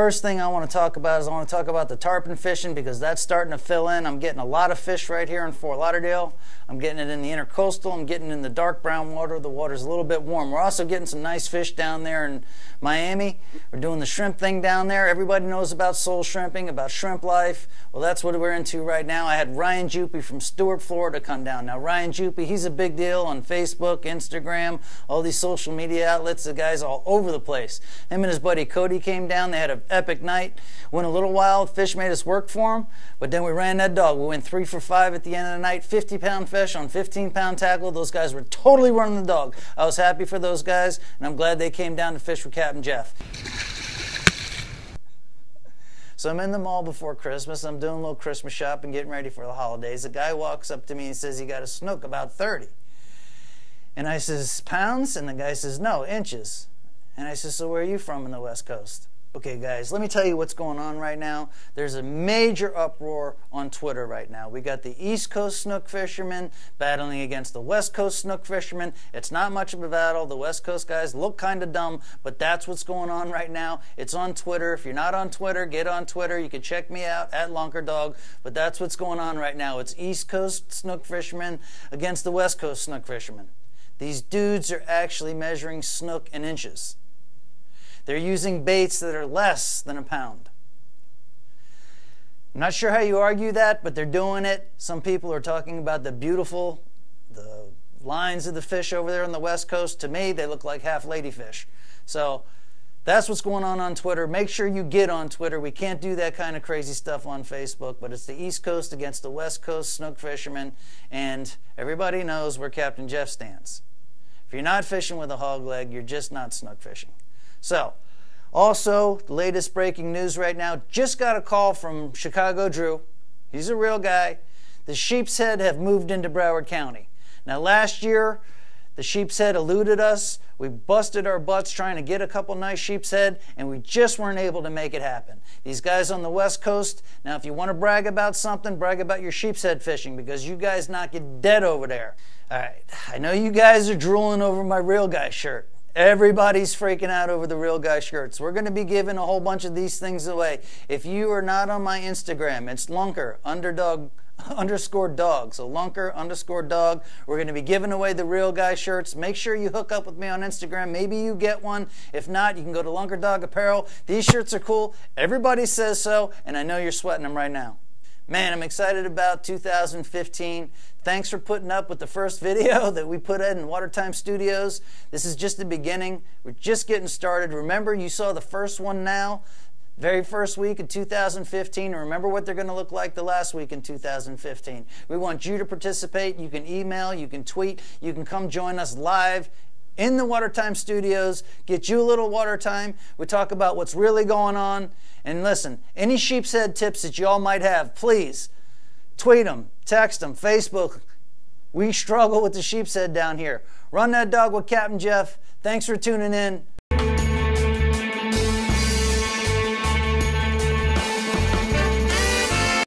First thing I want to talk about is I want to talk about the tarpon fishing, because that's starting to fill in. I'm getting a lot of fish right here in Fort Lauderdale. I'm getting it in the intercoastal. I'm getting it in the dark brown water. The water's a little bit warm. We're also getting some nice fish down there in Miami. We're doing the shrimp thing down there. Everybody knows about soul shrimping, about shrimp life. Well, that's what we're into right now. I had Ryan Jupy from Stuart, Florida come down. Now, Ryan Jupy, he's a big deal on Facebook, Instagram, all these social media outlets. The guy's all over the place. Him and his buddy Cody came down. They had an epic night. Went a little while. Fish made us work for him, but then we ran that dog. We went 3 for 5 at the end of the night, 50-pound fish on 15-pound tackle. Those guys were totally running the dog. I was happy for those guys, and I'm glad they came down to fish with Captain Jeff. So I'm in the mall before Christmas. I'm doing a little Christmas shopping, getting ready for the holidays. A guy walks up to me and says he got a snook about 30. And I says, pounds? And the guy says, no, inches. And I says, so where are you from in the West Coast? Okay, guys, let me tell you what's going on right now. There's a major uproar on Twitter right now. We got the East Coast snook fishermen battling against the West Coast snook fishermen. It's not much of a battle. The West Coast guys look kind of dumb, but that's what's going on right now. It's on Twitter. If you're not on Twitter, get on Twitter. You can check me out at Lunkerdog, but that's what's going on right now. It's East Coast snook fishermen against the West Coast snook fishermen. These dudes are actually measuring snook in inches. They're using baits that are less than a pound. I'm not sure how you argue that, but they're doing it. Some people are talking about the lines of the fish over there on the West Coast. To me, they look like half ladyfish. So that's what's going on Twitter. Make sure you get on Twitter. We can't do that kind of crazy stuff on Facebook, but it's the East Coast against the West Coast snook fishermen, and everybody knows where Captain Jeff stands. If you're not fishing with a hog leg, you're just not snook fishing. So, also, the latest breaking news right now, just got a call from Chicago Drew. He's a real guy. The Sheepshead have moved into Broward County. Now, last year, the Sheepshead eluded us. We busted our butts trying to get a couple nice Sheepshead, and we just weren't able to make it happen. These guys on the West Coast, now if you want to brag about something, brag about your Sheepshead fishing, because you guys knock it dead over there. All right, I know you guys are drooling over my real guy shirt. Everybody's freaking out over the real guy shirts. We're going to be giving a whole bunch of these things away. If you are not on my Instagram, it's Lunker_dog. So Lunker_dog. We're going to be giving away the real guy shirts. Make sure you hook up with me on Instagram. Maybe you get one. If not, you can go to Lunkerdog Apparel. These shirts are cool. Everybody says so, and I know you're sweating them right now. Man, I'm excited about 2015. Thanks for putting up with the first video that we put in Watertime Studios. This is just the beginning. We're just getting started. Remember, you saw the first one now, very first week in 2015. Remember what they're going to look like the last week in 2015. We want you to participate. You can email, you can tweet, you can come join us live in the Watertime Studios, get you a little water time. We talk about what's really going on. And listen, any Sheepshead tips that y'all might have, please tweet them, text them, Facebook. We struggle with the Sheepshead down here. Run that dog with Captain Jeff. Thanks for tuning in.